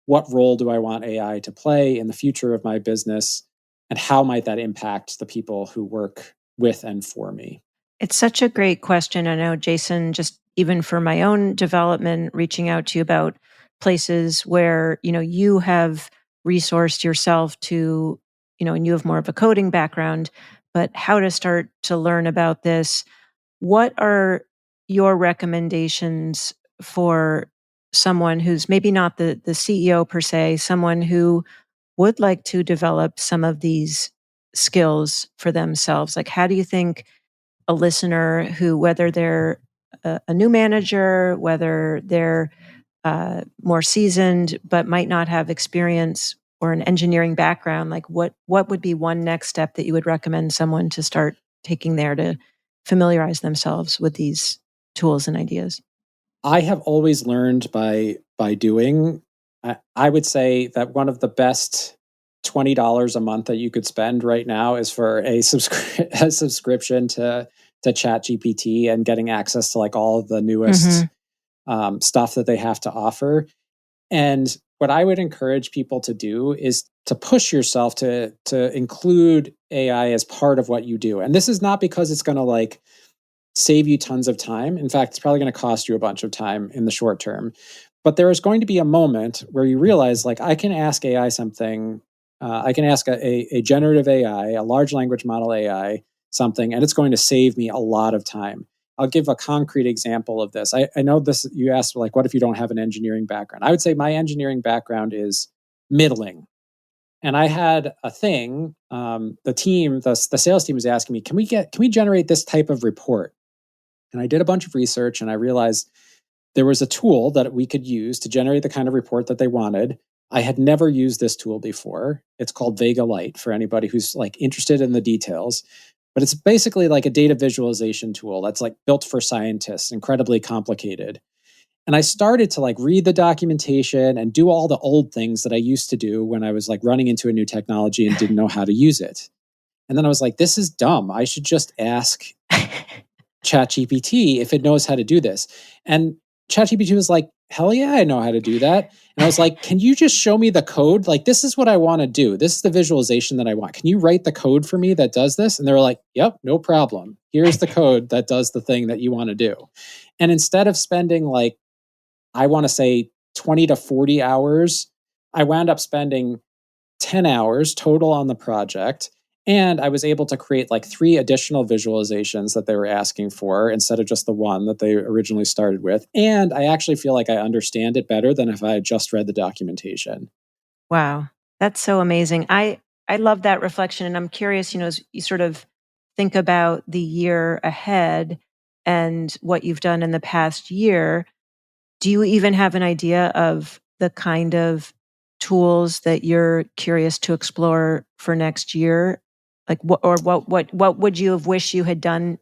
what role do I want AI to play in the future of my business, and how might that impact the people who work with and for me? It's such a great question. I know, Jason, just even for my own development, reaching out to you about places where, you have resourced yourself to, and you have more of a coding background, but how to start to learn about this. What are your recommendations for someone who's maybe not the CEO per se, someone who would like to develop some of these skills for themselves? Like, how do you think a listener who, whether they're a new manager, whether they're more seasoned but might not have experience or an engineering background, like what would be one next step that you would recommend someone to start taking there to familiarize themselves with these tools and ideas? I have always learned by by doing, I would say that one of the best $20 a month that you could spend right now is for a subscription to ChatGPT and getting access to like all of the newest stuff that they have to offer. And what I would encourage people to do is to push yourself to include AI as part of what you do. And this is not because it's going to like save you tons of time. In fact, it's probably going to cost you a bunch of time in the short term. But there is going to be a moment where you realize, like, I can ask AI something. I can ask a generative AI, a large language model AI, something, and it's going to save me a lot of time. I'll give a concrete example of this. I know this, you asked, like, what if you don't have an engineering background? I would say my engineering background is middling. And I had a thing, the sales team was asking me, can we generate this type of report? And I did a bunch of research and I realized there was a tool that we could use to generate the kind of report that they wanted. I had never used this tool before. It's called Vega Lite for anybody who's like interested in the details. But it's basically like a data visualization tool that's like built for scientists, incredibly complicated. And I started to like read the documentation and do all the old things that I used to do when I was like running into a new technology and didn't know how to use it. And then I was like, this is dumb. I should just ask ChatGPT if it knows how to do this. And ChatGPT was like, hell yeah, I know how to do that. And I was like, can you just show me the code? Like, this is what I want to do. This is the visualization that I want. Can you write the code for me that does this? And they were like, yep, no problem. Here's the code that does the thing that you want to do. And instead of spending like, I want to say 20 to 40 hours, I wound up spending 10 hours total on the project. And I was able to create like 3 additional visualizations that they were asking for instead of just the one that they originally started with. And I actually feel like I understand it better than if I had just read the documentation. Wow, that's so amazing. I love that reflection, and I'm curious, as you sort of think about the year ahead and what you've done in the past year, do you even have an idea of the kind of tools that you're curious to explore for next year? Like what would you have wished you had done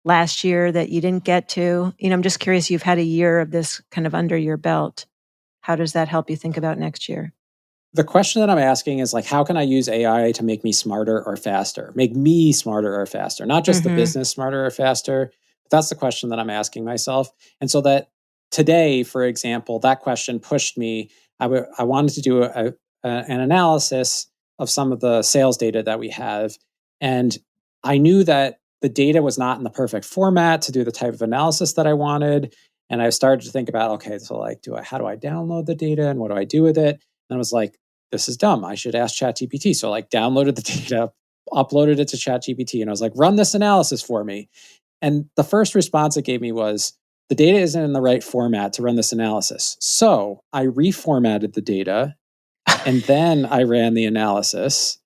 last year that you didn't get to? I'm just curious, you've had a year of this kind of under your belt. How does that help you think about next year? The question that I'm asking is like, how can I use AI to make me smarter or faster? Make me smarter or faster, not just the business smarter or faster. But that's the question that I'm asking myself. And so that today, for example, that question pushed me. I wanted to do an analysis of some of the sales data that we have. And I knew that the data was not in the perfect format to do the type of analysis that I wanted. And I started to think about, okay, so like, how do I download the data and what do I do with it? And I was like, this is dumb. I should ask ChatGPT. So I like downloaded the data, uploaded it to ChatGPT, and I was like, run this analysis for me. And the first response it gave me was, the data isn't in the right format to run this analysis. So I reformatted the data and then I ran the analysis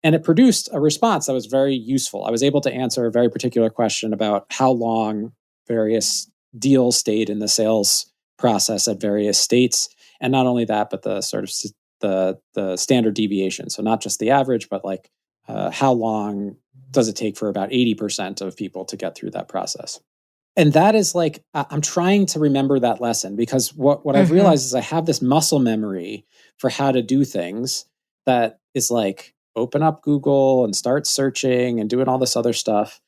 and it produced a response that was very useful. I was able to answer a very particular question about how long various deals stayed in the sales process at various states. And not only that, but the sort of the standard deviation. So not just the average, but like how long does it take for about 80% of people to get through that process? And that is like, I'm trying to remember that lesson because what I've realized is I have this muscle memory for how to do things that is like open up Google and start searching and doing all this other stuff.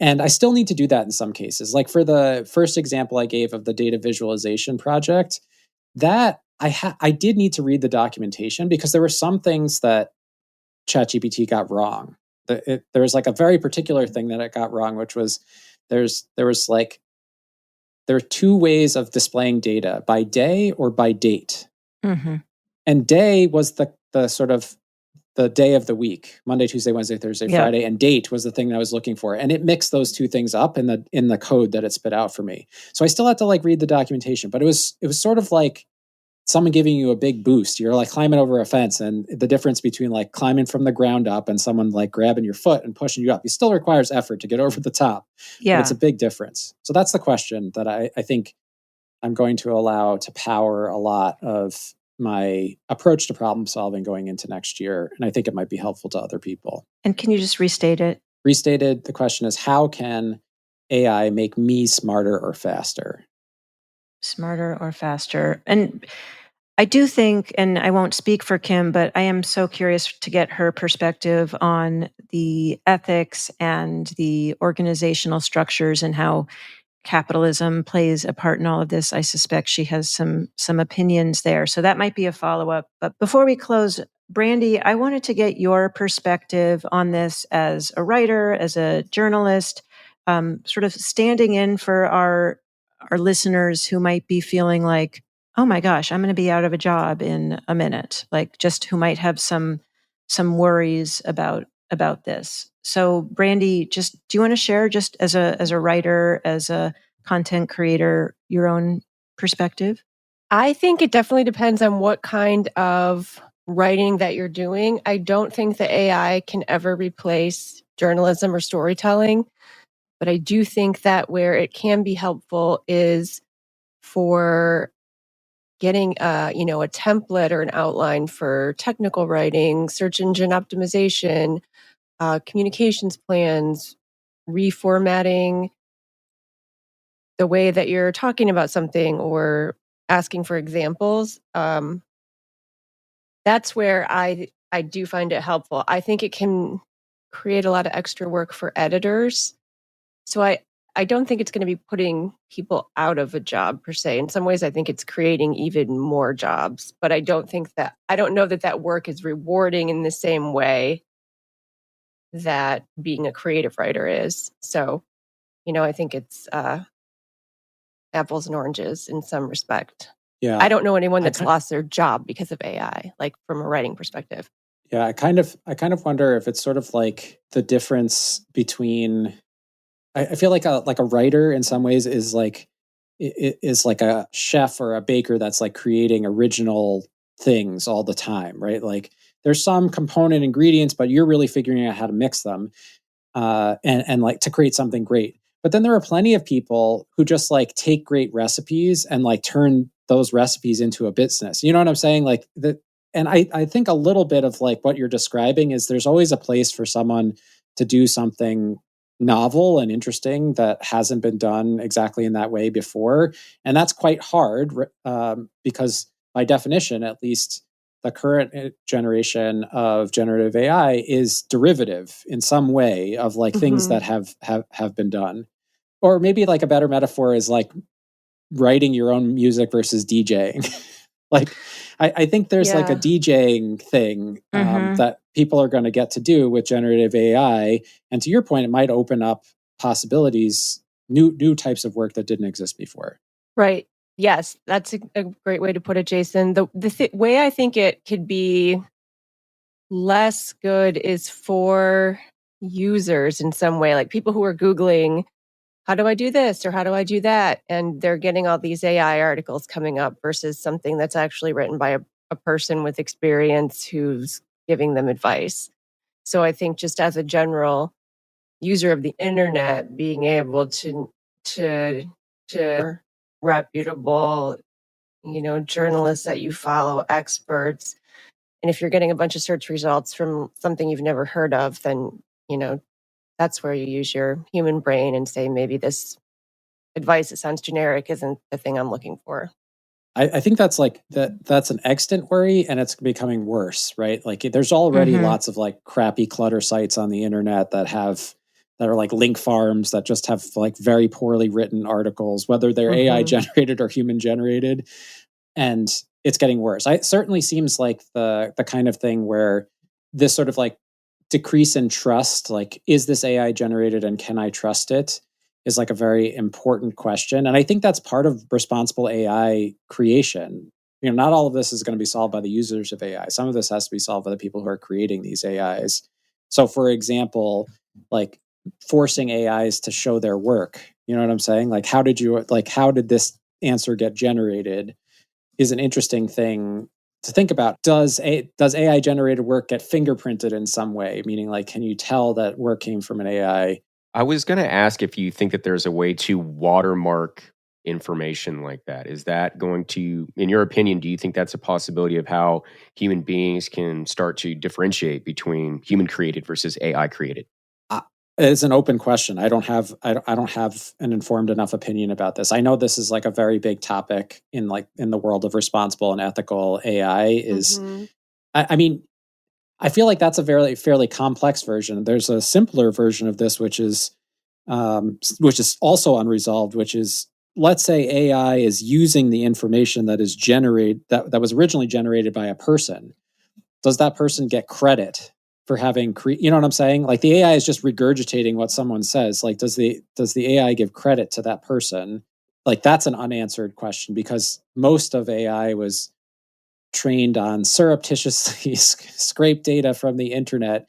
And I still need to do that in some cases. Like for the first example I gave of the data visualization project, that I did need to read the documentation because there were some things that ChatGPT got wrong. There was like a very particular thing that it got wrong, which was there are 2 ways of displaying data, by day or by date. And day was the sort of the day of the week, Monday, Tuesday, Wednesday, Thursday, Friday, and date was the thing that I was looking for. And it mixed those 2 things up in the code that it spit out for me. So I still had to like read the documentation, but it was sort of like someone giving you a big boost. You're like climbing over a fence, and the difference between like climbing from the ground up and someone like grabbing your foot and pushing you up, it still requires effort to get over the top. Yeah. But it's a big difference. So that's the question that I think I'm going to allow to power a lot of my approach to problem solving going into next year. And I think it might be helpful to other people. And can you just restate it? Restated, the question is, how can AI make me smarter or faster? Smarter or faster. And I do think, and I won't speak for Kim, but I am so curious to get her perspective on the ethics and the organizational structures and how capitalism plays a part in all of this. I suspect she has some opinions there. So that might be a follow-up. But before we close, Brandy, I wanted to get your perspective on this as a writer, as a journalist, sort of standing in for our listeners who might be feeling like, oh my gosh, I'm going to be out of a job in a minute, like just who might have some worries about this. So Brandy, just do you want to share, just as a writer, as a content creator, your own perspective? I think it definitely depends on what kind of writing that you're doing. I don't think the AI can ever replace journalism or storytelling, but I do think that where it can be helpful is for getting a template or an outline for technical writing, search engine optimization, communications plans, reformatting the way that you're talking about something or asking for examples. That's where I do find it helpful. I think it can create a lot of extra work for editors. So I don't think it's going to be putting people out of a job per se. In some ways, I think it's creating even more jobs. But I don't know that work is rewarding in the same way that being a creative writer is. So, I think it's apples and oranges in some respect. Yeah. I don't know anyone that's lost their job because of AI, like from a writing perspective. Yeah, I kind of wonder if it's sort of like the difference between. I feel like a writer in some ways is like a chef or a baker that's like creating original things all the time, right? Like there's some component ingredients, but you're really figuring out how to mix them, and like to create something great. But then there are plenty of people who just like take great recipes and like turn those recipes into a business. You know what I'm saying? Like that. And I think a little bit of like what you're describing is there's always a place for someone to do something novel and interesting that hasn't been done exactly in that way before. And that's quite hard, because by definition, at least the current generation of generative AI is derivative in some way of like things that have been done. Or maybe like a better metaphor is like writing your own music versus DJing. Like, I think there's like a DJing thing that people are going to get to do with generative AI. And to your point, it might open up possibilities, new types of work that didn't exist before. Right. Yes, that's a great way to put it, Jason. The way I think it could be less good is for users in some way, like people who are Googling, how do I do this or how do I do that? And they're getting all these AI articles coming up versus something that's actually written by a person with experience who's giving them advice. So I think just as a general user of the internet, being able to reputable, journalists that you follow, experts. And if you're getting a bunch of search results from something you've never heard of, then, that's where you use your human brain and say, maybe this advice that sounds generic isn't the thing I'm looking for. I think that's like that's an extant worry, and it's becoming worse, right? Like there's already lots of like crappy clutter sites on the internet that are like link farms that just have like very poorly written articles, whether they're AI generated or human generated. And it's getting worse. It certainly seems like the kind of thing where this sort of like decrease in trust, like, is this AI generated and can I trust it, is like a very important question. And I think that's part of responsible AI creation. Not all of this is going to be solved by the users of AI. Some of this has to be solved by the people who are creating these AIs. So for example, like forcing AIs to show their work, you know what I'm saying? Like, how did this answer get generated is an interesting thing to think about. Does AI generated work get fingerprinted in some way? Meaning, like, can you tell that work came from an AI? I was going to ask if you think that there's a way to watermark information like that. Is that going to, in your opinion, do you think that's a possibility of how human beings can start to differentiate between human created versus AI created? It's an open question. I don't have an informed enough opinion about this. I know this is like a very big topic in the world of responsible and ethical AI. I mean, I feel like that's a fairly complex version. There's a simpler version of this, which is also unresolved. Which is, let's say AI is using the information that is that was originally generated by a person. Does that person get credit for having you know what I'm saying? Like the AI is just regurgitating what someone says. Like, does the AI give credit to that person? Like, that's an unanswered question, because most of AI was trained on surreptitiously scraped data from the internet.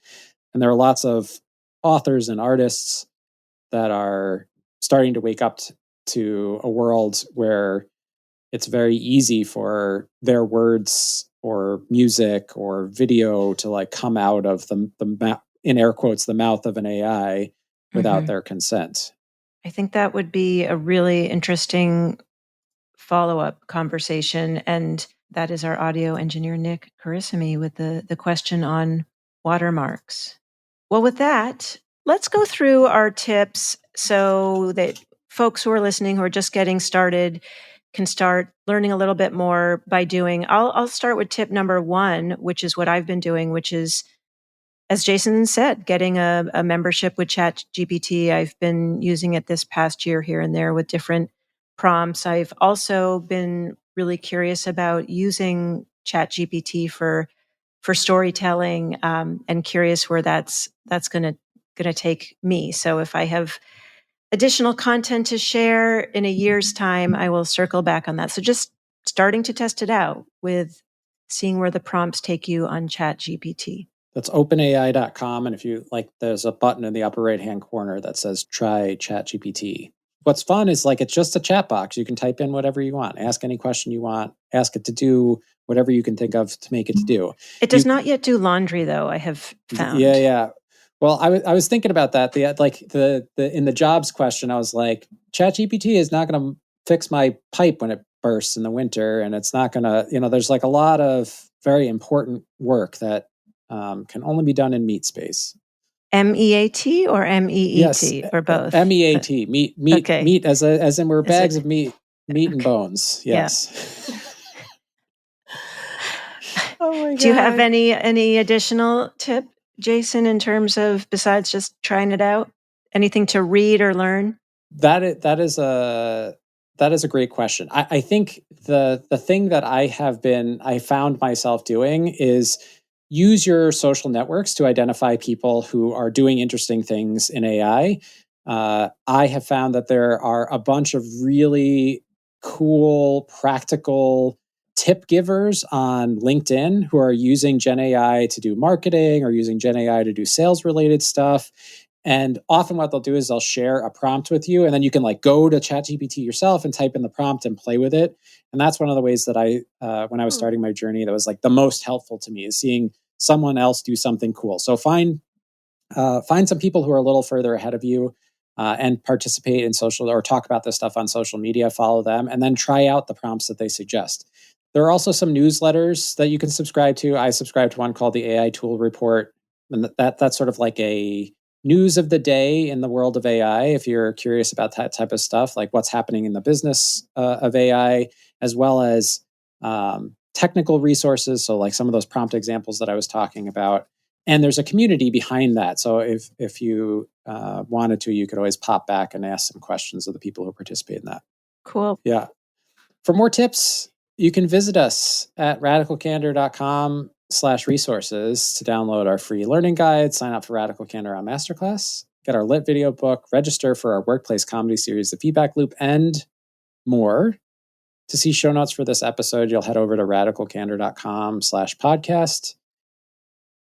And there are lots of authors and artists that are starting to wake up to a world where it's very easy for their words or music or video to like come out of the in air quotes, the mouth of an AI without their consent. I think that would be a really interesting follow-up conversation. And that is our audio engineer, Nick Carissimi, with the question on watermarks. Well, with that, let's go through our tips so that folks who are listening, who are just getting started, can start learning a little bit more by doing. I'll start with tip number 1, which is what I've been doing, which is, as Jason said, getting a membership with ChatGPT. I've been using it this past year here and there with different prompts. I've also been really curious about using ChatGPT for storytelling, and curious where that's going to take me. So if I have additional content to share in a year's time, I will circle back on that. So just starting to test it out with seeing where the prompts take you on ChatGPT. That's openai.com. And if you like, there's a button in the upper right-hand corner that says try ChatGPT. What's fun is like, it's just a chat box. You can type in whatever you want, ask any question you want, ask it to do whatever you can think of to make it to do. It does not yet do laundry, though, I have found. Yeah. Well, I was thinking about that. The in the jobs question, I was like, ChatGPT is not going to fix my pipe when it bursts in the winter, and it's not going to, there's like a lot of very important work that can only be done in meat space. MEAT or MEET, yes, or both? MEAT, meat, okay. Meat as in we're bags of meat and bones. Yes. Yeah. Oh my God. Do you have any additional tip, Jason, in terms of, besides just trying it out, anything to read or learn? That is a great question. I think the thing that I found myself doing is use your social networks to identify people who are doing interesting things in AI. I have found that there are a bunch of really cool, practical tip givers on LinkedIn who are using Gen AI to do marketing or using Gen AI to do sales related stuff. And often what they'll do is they'll share a prompt with you, and then you can like go to ChatGPT yourself and type in the prompt and play with it. And that's one of the ways that when I was starting my journey, that was like the most helpful to me, is seeing someone else do something cool. So find some people who are a little further ahead of you, and participate in social, or talk about this stuff on social media, follow them, and then try out the prompts that they suggest. There are also some newsletters that you can subscribe to. I subscribe to one called the AI Tool Report, and that's sort of like a news of the day in the world of AI. If you're curious about that type of stuff, like what's happening in the business of AI, as well as technical resources. So like some of those prompt examples that I was talking about. And there's a community behind that. So if you wanted to, you could always pop back and ask some questions of the people who participate in that. Cool. Yeah. For more tips, you can visit us at radicalcandor.com/resources to download our free learning guide, sign up for Radical Candor on Masterclass, get our lit video book, register for our workplace comedy series, The Feedback Loop, and more. To see show notes for this episode, you'll head over to radicalcandor.com/podcast.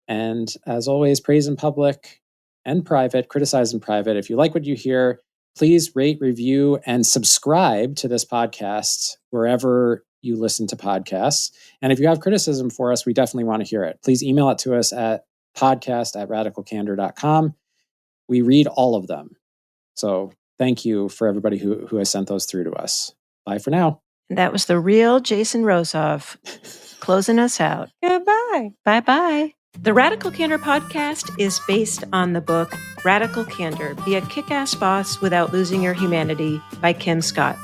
And as always, praise in public and private, criticize in private. If you like what you hear, please rate, review, and subscribe to this podcast wherever you listen to podcasts. And if you have criticism for us, we definitely want to hear it. Please email it to us at podcast@radicalcandor.com. We read all of them. So thank you for everybody who has sent those through to us. Bye for now. That was the real Jason Rosoff closing us out. Goodbye. Bye-bye. The Radical Candor podcast is based on the book Radical Candor, Be a Kick-Ass Boss Without Losing Your Humanity by Kim Scott.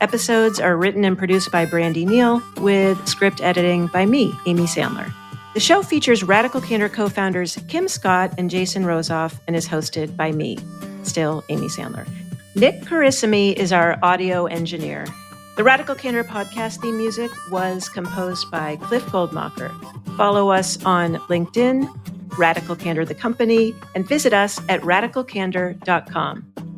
Episodes are written and produced by Brandy Neal, with script editing by me, Amy Sandler. The show features Radical Candor co-founders Kim Scott and Jason Rosoff and is hosted by me, still Amy Sandler. Nick Carissimi is our audio engineer. The Radical Candor podcast theme music was composed by Cliff Goldmacher. Follow us on LinkedIn, Radical Candor the company, and visit us at radicalcandor.com.